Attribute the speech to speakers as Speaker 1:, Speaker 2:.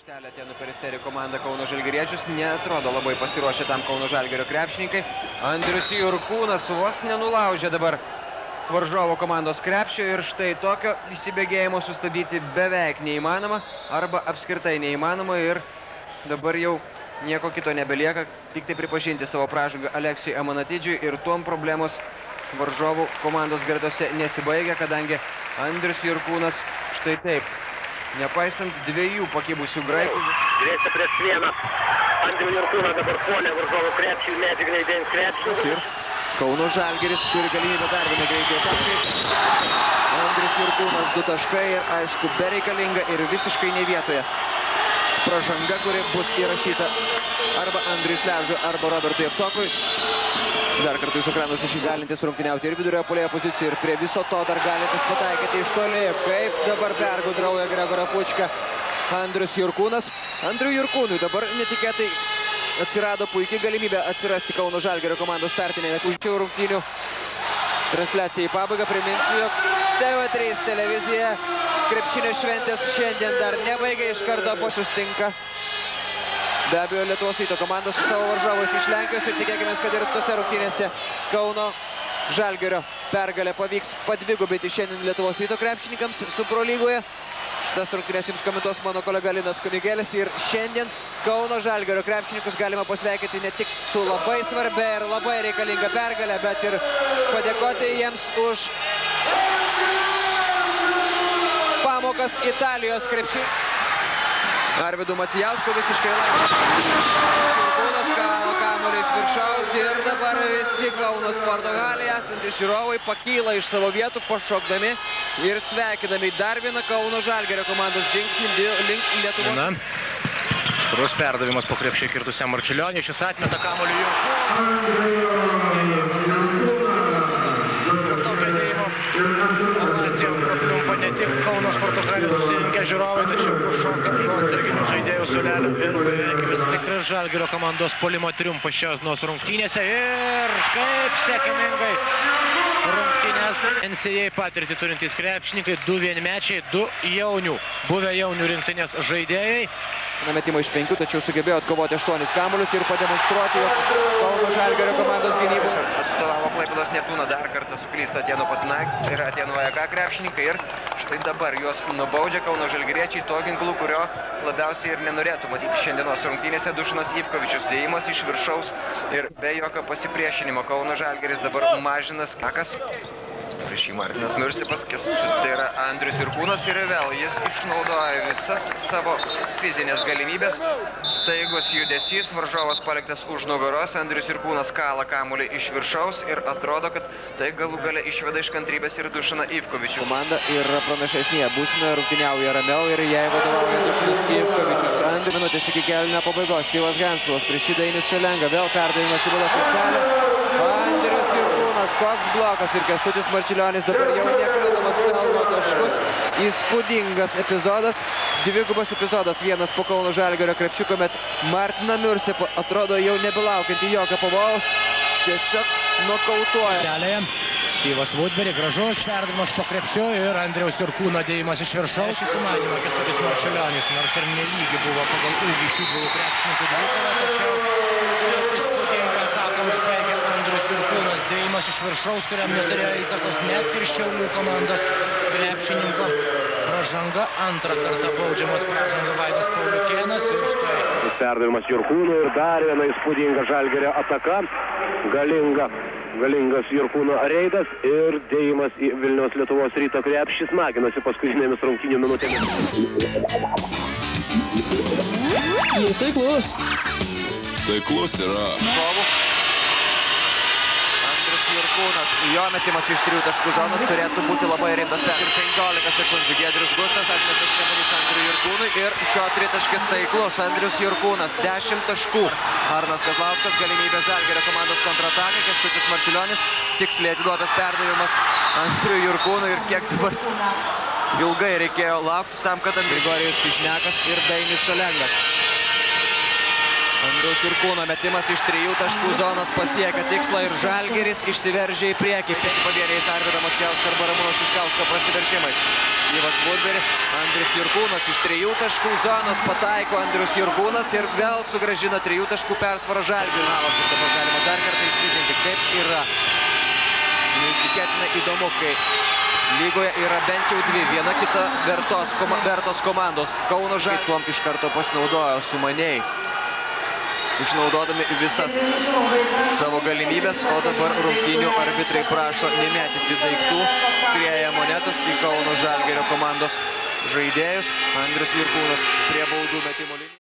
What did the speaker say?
Speaker 1: Aikštelė Atėnų Peristeri komanda Kauno Žalgiriečius neatrodo labai pasiruošę tam Kauno Žalgirio krepšininkai. Andrius Jurkūnas vos nenulaužė dabar varžovo komandos krepšio ir štai tokio įsibėgėjimo sustabdyti beveik neįmanoma arba apskritai neįmanoma ir dabar jau nieko kito nebelieka, tik tai pripažinti savo pražangą Aleksijui Amanatidžiui ir tuom problemos varžovų komandos gretose nesibaigia, kadangi Andrius Jurkūnas štai taip. Nepaisant dviejų pakibusių graikų.
Speaker 2: Grėsia prieš vieną. Andrių Jurkūną dabar puolė varžovų krepšį, Magic Raidens krepšį.
Speaker 1: Ir Kauno Žalgiris turi galimybę dar vieną greitį atakį. Andrius Jurkūnas 2 taškai ir aišku bereikalinga ir visiškai ne vietoje. Pražanga, kuri bus įrašyta arba Andriui Šležui, arba Robertui Aptokui. Dar kartą jūsų ekranus galintis rungtyniauti ir vidurio puolėjo pozicijoje ir prie viso to dar galintis pataikyti iš toli. Kaip dabar pergudrauja Gregorą Pučką Andrius Jurkūnas. Andriui Jurkūnui dabar netikėtai atsirado puikiai galimybė atsirasti Kauno Žalgirio komandos startinėje. Užčiau rungtynių transliaciją į pabaigą. Priminsiu, jog TV3 televizija krepšinio šventės šiandien dar nebaigė, iš karto po sustinka. Be abejo, Lietuvos Ryto komandos su savo varžovais iš Lenkijos ir tikėkime, kad ir tose rungtynėse Kauno Žalgirio pergalę pavyks padvigubinti šiandien Lietuvos Ryto krepšininkams Supro lygoje. Šitas rungtynės jums komentuos mano kolega Linas Kunigėlis ir šiandien Kauno Žalgirio krepšininkus galima pasveikinti ne tik su labai svarbia ir labai reikalinga pergalė, bet ir padėkoti jiems už pamokas Italijos krepšininkų. Arvydu Macijausku visiškai laisvas. Jurkūnas kalo kamuolį iš viršaus ir dabar visi Kauno sporto halėje esantys žiūrovai pakyla iš savo vietų pašokdami ir sveikinami dar vieną Kauno Žalgirio komandos žingsnį link Lietuvos.
Speaker 3: Štrus perdavimas po krepšį kirtusiam Marčiulionį. Šis atmeta kamuolį Jurkūną. Ne tik Kauno sporto halėje susirinkę žiūrovai, tačiau pašoka nuo atsarginių žaidėjų suolelio ir beveik visi Žalgirio komandos puolimo triumfas šios dienos rungtynėse ir kaip sėkmingai rungtynės NCAA patirtį turintys krepšininkai, 2 vienmečiai, 2 jaunių, buvę jaunių rinktinės žaidėjai.
Speaker 1: Metimą iš 5, tačiau sugebėjo atkovoti 8 kamuolius ir pademonstruoti, jog Kauno Žalgirio komandos gynybos atstovavo Klaipėdos Neptūną, dar kartą suklysta Atėnų Patnaik ir Atėnų AEK krepšininkai ir štai dabar juos nubaudžia Kauno Žalgiriečiai to ginklu, kurio labiausiai ir nenorėtų matyti šiandienos rungtynėse. Dušanas Ivkovičius, dėjimas iš viršaus ir be jokio pasipriešinimo Kauno Žalgiris dabar mažina skakas. Prieš jį Martinas Miursipas, tai yra Andrius Jurkūnas ir vėl jis išnaudoja visas savo fizinės galimybės. Staigus judesys, varžovas paliktas už nugaros, Andrius Jurkūnas kala kamuolį iš viršaus ir atrodo, kad tai galų gale išveda iš kantrybės ir Dušaną Ivkovičių. Komanda yra pranašesnėje būsinoje, rungtyniauja ramiau ir jai vadovauja Dušanas Ivkovičius. 2 minutės iki kėlinio pabaigos. Styvas Ganslovas prieš jį Dainis Šalenga, vėl perdavimas į baudos aikštelę. Andrius Jurkūnas, koks blokas ir Kęstutis Marčiulionis dabar jau nekliudomas pelno taškus. Įspūdingas epizodas, dvigubas epizodas, vienas po Kauno Žalgirio krepšiu, kuomet Martiną Miursipą atrodo jau nebelaukiantį jokio pavojaus, tiesiog nokautuoja.
Speaker 3: Styvas Woodbury, gražus perdavimas po krepšiu ir Andriaus Jurkūno dėjimas iš viršaus. Šį sumanymą Kęstutis Marčiulionis, nors ir nelygi buvo pagal ūgį šių dviejų krepšininkų dvikova, tačiau įspūdingą ataką užbaigė Andrius Jurkūnas. Dėjimas iš viršaus, kuriam neturėjo įtakos net ir Šiaulių komandos krepšininko. Pražanga, antrą kartą baudžiamas pražanga Vaidas Pauliukėnas ir štai.
Speaker 2: Perdavimas Jurkūnui ir dar viena įspūdinga Žalgirio ataka. Galingas Jurkūno reidas ir dėjimas į Vilniaus Lietuvos Ryto krepšį, smaginasi paskutinėmis rungtynių minutėmis.
Speaker 4: Jis taiklus.
Speaker 5: Taiklus yra.
Speaker 1: Andrius Jurkūnas, jo metimas iš 3 taškų zonos turėtų būti labai rimtas. Ir 15 sekundžių Giedrius Gustas atmetas kamuolys Andriui Jurkūnui ir šio 3 taškis taiklus. Andrius Jurkūnas 10 taškų. Arnas Kazlauskas, galimybė Žalgirio komandos kontratakai, Kęstutis Marčiulionis, tiksliai atiduotas perdavimas Andriui Jurkūnui ir kiek dabar ilgai reikėjo laukti tam, kad Grigorijus Kišnekas ir Dainis Šalenga. Andriaus Jurkūno metimas iš 3 taškų zonos pasiekia tikslą ir Žalgiris išsiveržė į priekį. Pavieniais Arvydo Maciejausko arba Ramūno Šiškausko prasiveržimais. Yvas Woodbury, Andrius Jurkūnas iš 3 taškų zonos pataiko Andrius Jurkūnas ir vėl sugrąžina 3 taškų persvarą Žalgiriui. Ir dabar galima dar kartą įsitikinti, kaip yra neįtikėtinai įdomu, kai lygoje yra bent jau 2 viena kita vertos komandos. Kauno Žalgiris tuom iš karto pasinaudojo sumaniai, išnaudodami visas savo galimybės, o dabar rungtynių arbitrai prašo nemėtyti daiktų, skrieja monetos į Kauno Žalgirio komandos žaidėjus. Andrius Jurkūnas prie baudų metimo linijos.